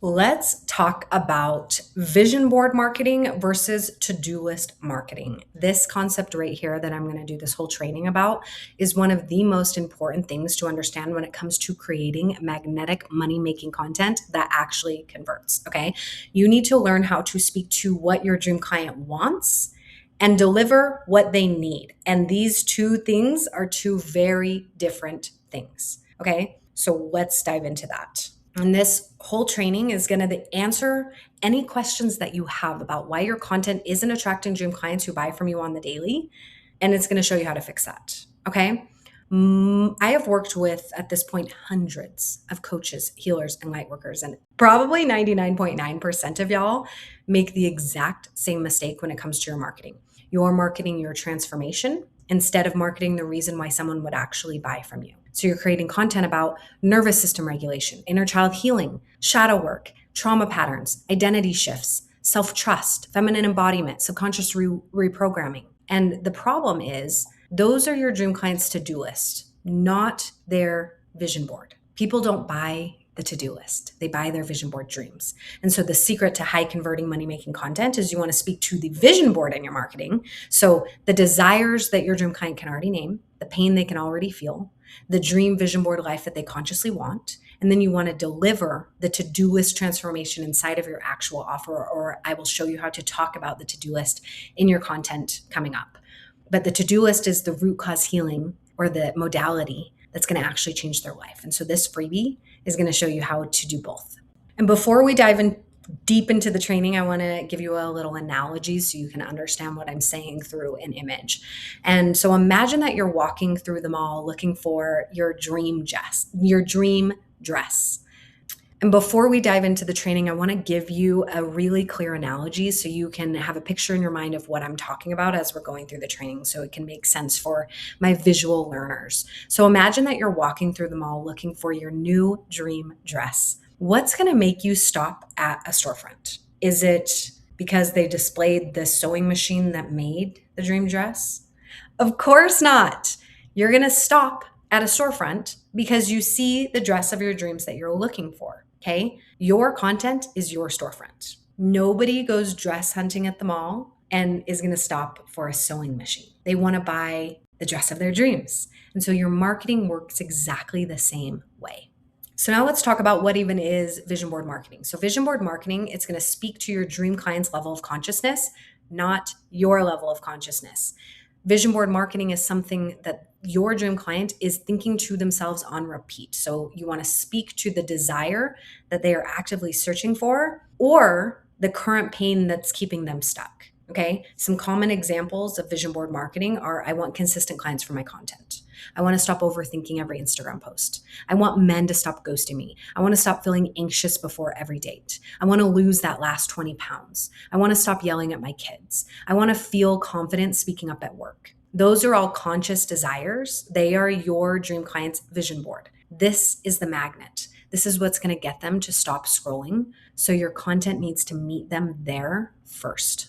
Let's talk about vision board marketing versus to-do list marketing. This concept right here that I'm going to do this whole training about is one of the most important things to understand when it comes to creating magnetic money-making content that actually converts, okay? You need to learn how to speak to what your dream client wants and deliver what they need. And these two things are two very different things, okay? So let's dive into that. And this whole training is going to answer any questions that you have about why your content isn't attracting dream clients who buy from you on the daily. And it's going to show you how to fix that. Okay. I have worked with, at this point, hundreds of coaches, healers, and light workers. And probably 99.9% of y'all make the exact same mistake when it comes to your marketing. You're marketing your transformation instead of marketing the reason why someone would actually buy from you. So you're creating content about nervous system regulation, inner child healing, shadow work, trauma patterns, identity shifts, self-trust, feminine embodiment, subconscious reprogramming. And the problem is those are your dream clients' to-do list, not their vision board. People don't buy the to-do list. They buy their vision board dreams. And so the secret to high converting money making content is you want to speak to the vision board in your marketing. So the desires that your dream client can already name, the pain they can already feel, the dream vision board life that they consciously want. And then you want to deliver the to-do list transformation inside of your actual offer, or I will show you how to talk about the to-do list in your content coming up. But the to-do list is the root cause healing or the modality that's going to actually change their life. And so this freebie is going to show you how to do both. And before we dive in deep into the training, I want to give you a little analogy so you can understand what I'm saying through an image. And so imagine that you're walking through the mall looking for your dream dress. And before we dive into the training, I want to give you a really clear analogy so you can have a picture in your mind of what I'm talking about as we're going through the training so it can make sense for my visual learners. So imagine that you're walking through the mall looking for your new dream dress. What's going to make you stop at a storefront? Is it because they displayed the sewing machine that made the dream dress? Of course not. You're going to stop at a storefront because you see the dress of your dreams that you're looking for. Okay. Your content is your storefront. Nobody goes dress hunting at the mall and is going to stop for a sewing machine. They want to buy the dress of their dreams. And so your marketing works exactly the same way. So now let's talk about what even is vision board marketing. So vision board marketing, it's going to speak to your dream client's level of consciousness, not your level of consciousness. Vision board marketing is something that your dream client is thinking to themselves on repeat. So you want to speak to the desire that they are actively searching for or the current pain that's keeping them stuck. Okay. Some common examples of vision board marketing are I want consistent clients for my content. I want to stop overthinking every Instagram post. I want men to stop ghosting me. I want to stop feeling anxious before every date. I want to lose that last 20 pounds. I want to stop yelling at my kids. I want to feel confident speaking up at work. Those are all conscious desires. They are your dream client's vision board. This is the magnet. This is what's going to get them to stop scrolling. So your content needs to meet them there first.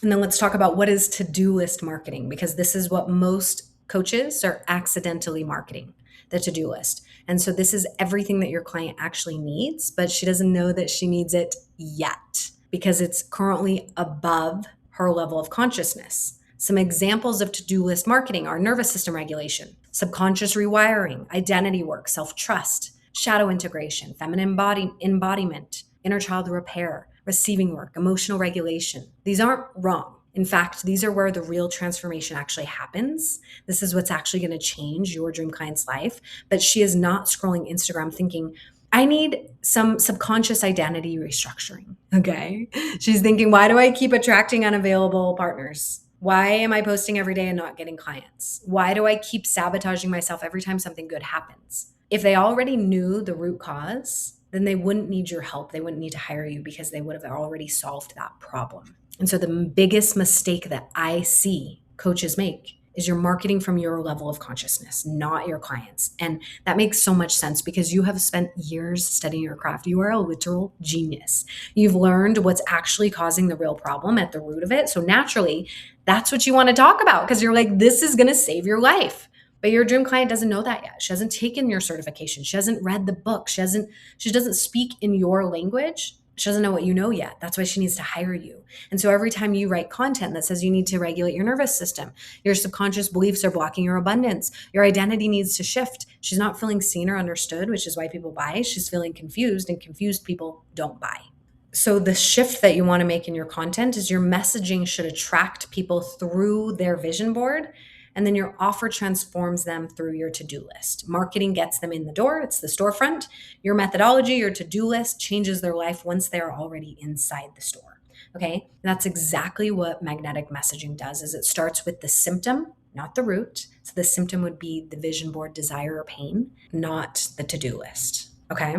And then let's talk about what is to-do list marketing, because this is what most coaches are accidentally marketing, the to-do list. And so this is everything that your client actually needs, but she doesn't know that she needs it yet because it's currently above her level of consciousness. Some examples of to-do list marketing are nervous system regulation, subconscious rewiring, identity work, self-trust, shadow integration, feminine embodiment, inner child repair, receiving work, emotional regulation. These aren't wrong. In fact, these are where the real transformation actually happens. This is what's actually going to change your dream client's life. But she is not scrolling Instagram thinking, I need some subconscious identity restructuring. Okay. She's thinking, why do I keep attracting unavailable partners? Why am I posting every day and not getting clients? Why do I keep sabotaging myself every time something good happens? If they already knew the root cause, then they wouldn't need your help. They wouldn't need to hire you because they would have already solved that problem. And so the biggest mistake that I see coaches make is you're marketing from your level of consciousness, not your clients. And that makes so much sense because you have spent years studying your craft. You are a literal genius. You've learned what's actually causing the real problem at the root of it. So naturally, that's what you want to talk about because you're like, this is going to save your life. But your dream client doesn't know that yet. She hasn't taken your certification. She hasn't read the book. She doesn't speak in your language. She doesn't know what you know yet. That's why she needs to hire you. And so every time you write content that says you need to regulate your nervous system, your subconscious beliefs are blocking your abundance, your identity needs to shift. She's not feeling seen or understood, which is why people buy. She's feeling confused, and confused people don't buy. So the shift that you want to make in your content is your messaging should attract people through their vision board, and then your offer transforms them through your to-do list. Marketing gets them in the door. It's the storefront. Your methodology, your to-do list changes their life once they're already inside the store. Okay? That's exactly what magnetic messaging does, is it starts with the symptom, not the root. So the symptom would be the vision board desire or pain, not the to-do list. Okay?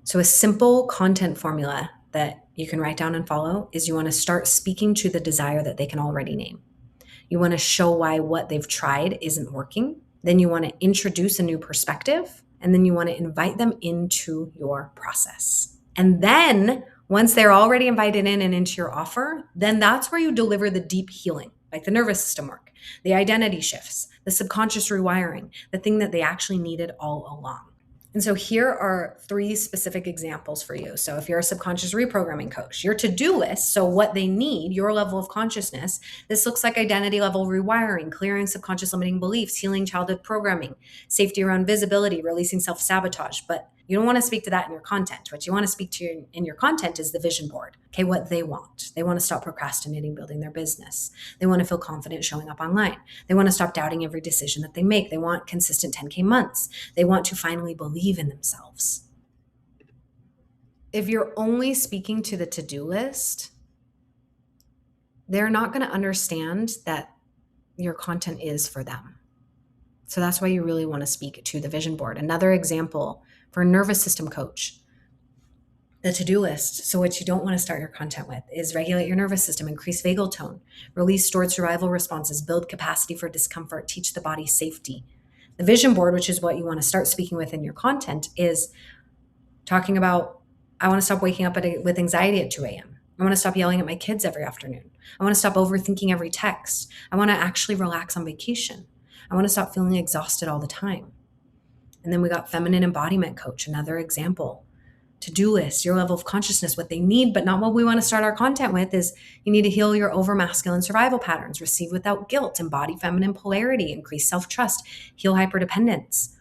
So a simple content formula that you can write down and follow is you want to start speaking to the desire that they can already name. You want to show why what they've tried isn't working. Then you want to introduce a new perspective, and then you want to invite them into your process. And then once they're already invited in and into your offer, then that's where you deliver the deep healing, like the nervous system work, the identity shifts, the subconscious rewiring, the thing that they actually needed all along. And so here are 3 specific examples for you. So if you're a subconscious reprogramming coach, your to-do list, so what they need, your level of consciousness, this looks like identity level rewiring, clearing subconscious limiting beliefs, healing childhood programming, safety around visibility, releasing self-sabotage. But you don't want to speak to that in your content. What you want to speak to in your content is the vision board. Okay, what they want. They want to stop procrastinating building their business. They want to feel confident showing up online. They want to stop doubting every decision that they make. They want consistent 10K months. They want to finally believe in themselves. If you're only speaking to the to-do list, they're not going to understand that your content is for them. So that's why you really want to speak to the vision board. Another example for a nervous system coach, the to-do list. So what you don't want to start your content with is regulate your nervous system, increase vagal tone, release stored survival responses, build capacity for discomfort, teach the body safety. The vision board, which is what you want to start speaking with in your content, is talking about, I want to stop waking up with anxiety at 2 a.m. I want to stop yelling at my kids every afternoon. I want to stop overthinking every text. I want to actually relax on vacation. I want to stop feeling exhausted all the time. And then we got feminine embodiment coach, another example. To-do list, your level of consciousness, what they need, but not what we want to start our content with is you need to heal your over-masculine survival patterns, receive without guilt, embody feminine polarity, increase self-trust, heal hyperdependence.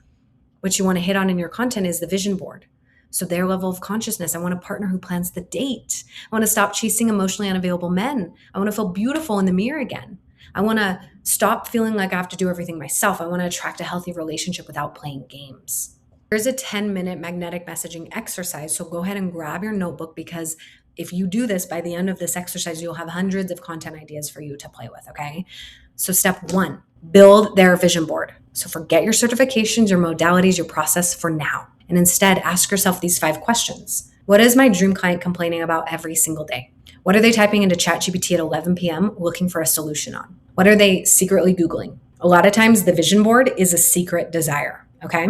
What you want to hit on in your content is the vision board. So their level of consciousness, I want a partner who plans the date. I want to stop chasing emotionally unavailable men. I want to feel beautiful in the mirror again. I want to stop feeling like I have to do everything myself. I want to attract a healthy relationship without playing games. Here's a 10-minute magnetic messaging exercise. So go ahead and grab your notebook, because if you do this, by the end of this exercise, you'll have hundreds of content ideas for you to play with, okay? So step 1, build their vision board. So forget your certifications, your modalities, your process for now. And instead ask yourself these 5 questions. What is my dream client complaining about every single day? What are they typing into ChatGPT at 11 p.m. looking for a solution on? What are they secretly Googling? A lot of times the vision board is a secret desire, okay?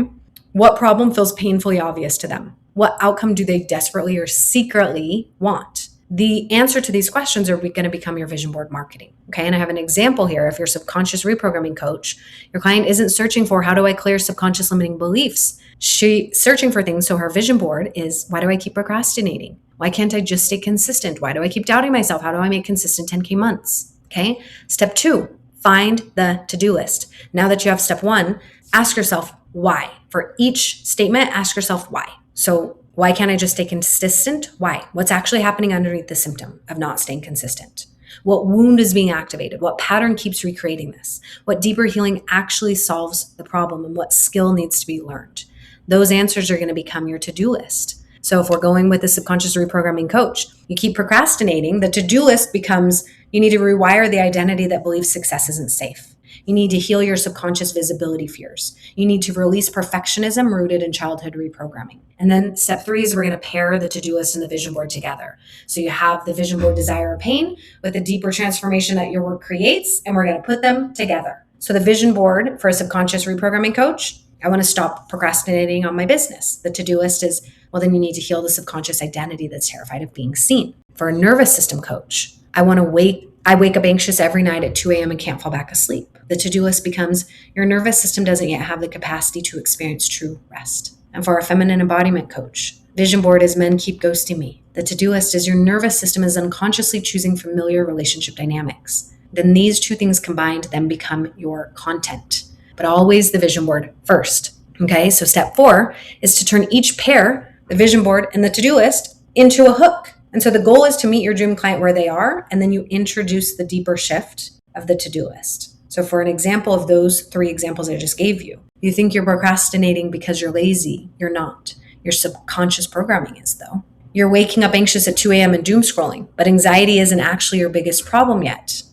What problem feels painfully obvious to them? What outcome do they desperately or secretly want? The answer to these questions are going to become your vision board marketing, okay? And I have an example here. If you're a subconscious reprogramming coach, your client isn't searching for how do I clear subconscious limiting beliefs? She's searching for things. So her vision board is, why do I keep procrastinating? Why can't I just stay consistent? Why do I keep doubting myself? How do I make consistent 10K months? Okay. Step 2, find the to-do list. Now that you have step 1, ask yourself why. For each statement, ask yourself why. So why can't I just stay consistent? Why? What's actually happening underneath the symptom of not staying consistent? What wound is being activated? What pattern keeps recreating this? What deeper healing actually solves the problem, and what skill needs to be learned? Those answers are going to become your to-do list. So if we're going with the subconscious reprogramming coach, you keep procrastinating, the to-do list becomes you need to rewire the identity that believes success isn't safe. You need to heal your subconscious visibility fears. You need to release perfectionism rooted in childhood reprogramming. And then step 3 is we're going to pair the to-do list and the vision board together. So you have the vision board desire or pain with the deeper transformation that your work creates, and we're going to put them together. So the vision board for a subconscious reprogramming coach, I want to stop procrastinating on my business. The to-do list is, well, then you need to heal the subconscious identity that's terrified of being seen. For a nervous system coach, I wake up anxious every night at 2 a.m. and can't fall back asleep. The to-do list becomes your nervous system doesn't yet have the capacity to experience true rest. And for our feminine embodiment coach, vision board is men keep ghosting me. The to-do list is your nervous system is unconsciously choosing familiar relationship dynamics. Then these two things combined then become your content, but always the vision board first. Okay, so step 4 is to turn each pair, the vision board and the to-do list, into a hook. And so the goal is to meet your dream client where they are, and then you introduce the deeper shift of the to-do list. So for an example of those 3 examples I just gave you, you think you're procrastinating because you're lazy. You're not. Your subconscious programming is, though. You're waking up anxious at 2 a.m. and doom scrolling, but anxiety isn't actually your biggest problem yet.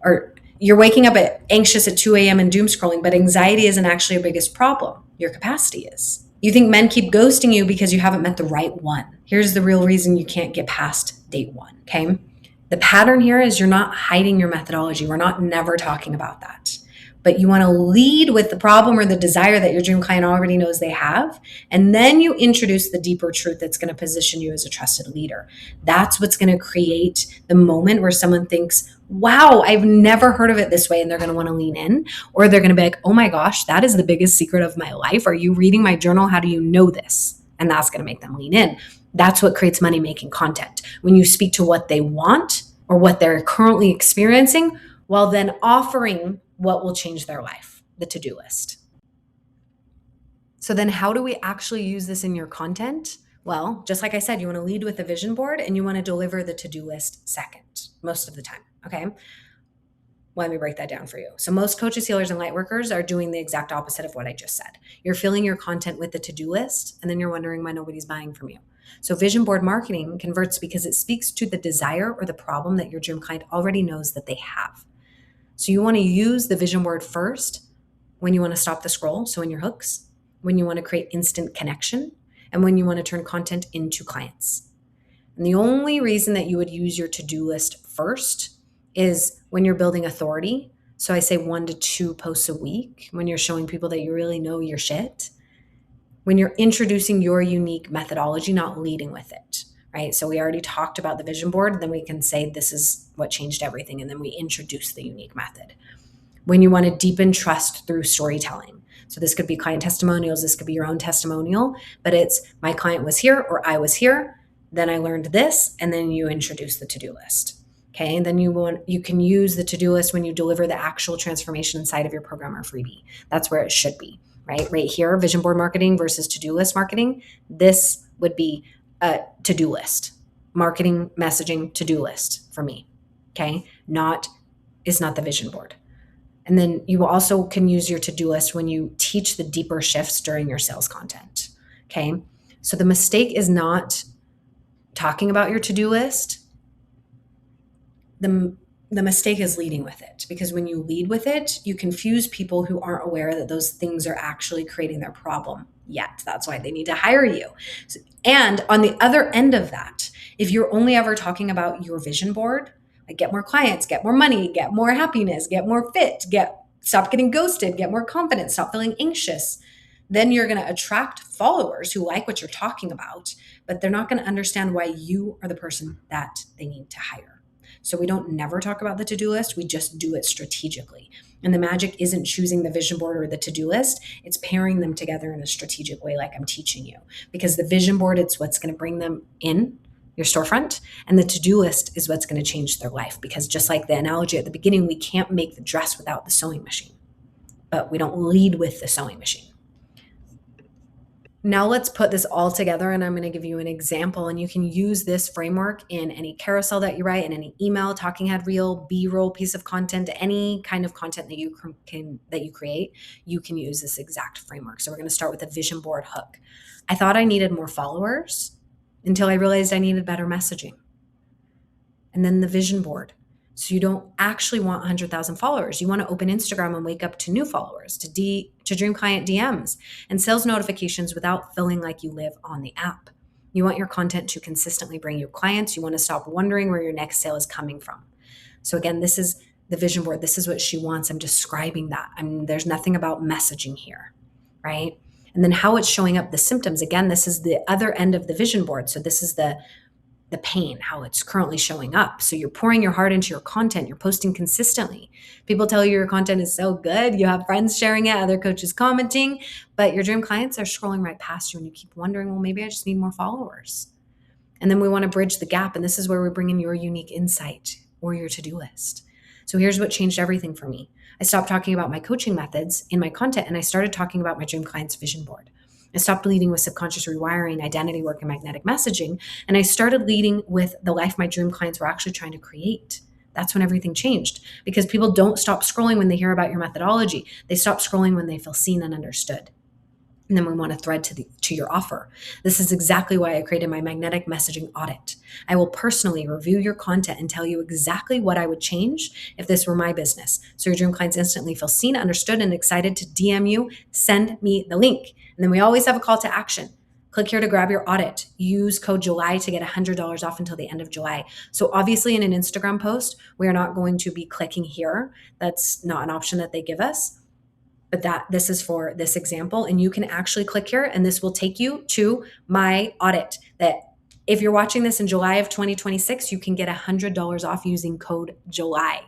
Or you're waking up anxious at 2 a.m. and doom scrolling, but anxiety isn't actually your biggest problem. Your capacity is. You think men keep ghosting you because you haven't met the right one. Here's the real reason you can't get past date 1, okay? The pattern here is you're not hiding your methodology. We're not never talking about that. But you want to lead with the problem or the desire that your dream client already knows they have. And then you introduce the deeper truth that's going to position you as a trusted leader. That's what's going to create the moment where someone thinks, wow, I've never heard of it this way. And they're going to want to lean in, or they're going to be like, oh my gosh, that is the biggest secret of my life. Are you reading my journal? How do you know this? And that's going to make them lean in. That's what creates money-making content. When you speak to what they want or what they're currently experiencing, while then offering what will change their life, the to-do list. So then how do we actually use this in your content? Well, just like I said, you want to lead with a vision board and you want to deliver the to-do list second, most of the time, okay? Let me break that down for you. So most coaches, healers, and light workers are doing the exact opposite of what I just said. You're filling your content with the to-do list, and then you're wondering why nobody's buying from you. So vision board marketing converts because it speaks to the desire or the problem that your dream client already knows that they have. So you want to use the vision board first when you want to stop the scroll, so in your hooks, when you want to create instant connection, and when you want to turn content into clients. And the only reason that you would use your to-do list first is when you're building authority. So I say 1 to 2 posts a week, when you're showing people that you really know your shit, when you're introducing your unique methodology, not leading with it, right? So we already talked about the vision board, then we can say this is what changed everything, and then we introduce the unique method. When you want to deepen trust through storytelling. So this could be client testimonials, this could be your own testimonial, but it's my client was here or I was here, then I learned this, and then you introduce the to-do list. Okay, and then you can use the to-do list when you deliver the actual transformation inside of your program or freebie. That's where it should be, right? Right here, vision board marketing versus to-do list marketing. This would be a to-do list, marketing, messaging, to-do list for me. Okay, it's not the vision board. And then you also can use your to-do list when you teach the deeper shifts during your sales content. Okay, so the mistake is not talking about your to-do list. The mistake is leading with it, because when you lead with it, you confuse people who aren't aware that those things are actually creating their problem yet. That's why they need to hire you. And on the other end of that, if you're only ever talking about your vision board, like get more clients, get more money, get more happiness, get more fit, stop getting ghosted, get more confident, stop feeling anxious, then you're going to attract followers who like what you're talking about, but they're not going to understand why you are the person that they need to hire. So we don't never talk about the to-do list. We just do it strategically. And the magic isn't choosing the vision board or the to-do list. It's pairing them together in a strategic way, like I'm teaching you. Because the vision board, it's what's going to bring them in your storefront. And the to-do list is what's going to change their life. Because just like the analogy at the beginning, we can't make the dress without the sewing machine. But we don't lead with the sewing machine. Now let's put this all together, and I'm going to give you an example, and you can use this framework in any carousel that you write, in any email, talking head reel, B-roll piece of content, any kind of content that you create, you can use this exact framework. So we're going to start with a vision board hook. I thought I needed more followers until I realized I needed better messaging. And then the vision board. So you don't actually want 100,000 followers. You want to open Instagram and wake up to new followers, to dream client DMs and sales notifications without feeling like you live on the app. You want your content to consistently bring you clients. You want to stop wondering where your next sale is coming from. So again, this is the vision board. This is what she wants. I'm describing that. There's nothing about messaging here, right? And then how it's showing up, the symptoms. Again, this is the other end of the vision board. So this is the the pain, how it's currently showing up. So you're pouring your heart into your content, you're posting consistently. People tell you your content is so good, you have friends sharing it, other coaches commenting, but your dream clients are scrolling right past you and you keep wondering, well, maybe I just need more followers. And then we want to bridge the gap. And this is where we bring in your unique insight or your to-do list. So here's what changed everything for me. I stopped talking about my coaching methods in my content and I started talking about my dream client's vision board. I stopped leading with subconscious rewiring, identity work, and magnetic messaging. And I started leading with the life my dream clients were actually trying to create. That's when everything changed, because people don't stop scrolling when they hear about your methodology. They stop scrolling when they feel seen and understood. And then we want to thread to your offer. This is exactly why I created my magnetic messaging audit. I will personally review your content and tell you exactly what I would change if this were my business. So your dream clients instantly feel seen, understood, and excited to DM you. Send me the link. And then we always have a call to action. Click here to grab your audit. Use code July to get $100 off until the end of July. So obviously in an Instagram post, we are not going to be clicking here. That's not an option that they give us. But this is for this example, and you can actually click here and this will take you to my audit that if you're watching this in July of 2026, you can get $100 off using code July.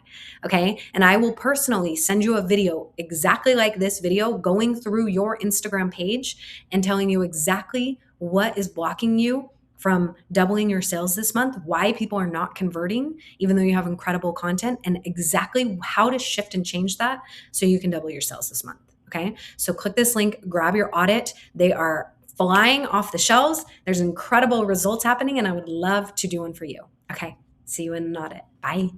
Okay. And I will personally send you a video exactly like this video, going through your Instagram page and telling you exactly what is blocking you from doubling your sales this month, why people are not converting, even though you have incredible content, and exactly how to shift and change that so you can double your sales this month. Okay. So click this link, grab your audit. They are flying off the shelves. There's incredible results happening, and I would love to do one for you. Okay. See you in an audit. Bye.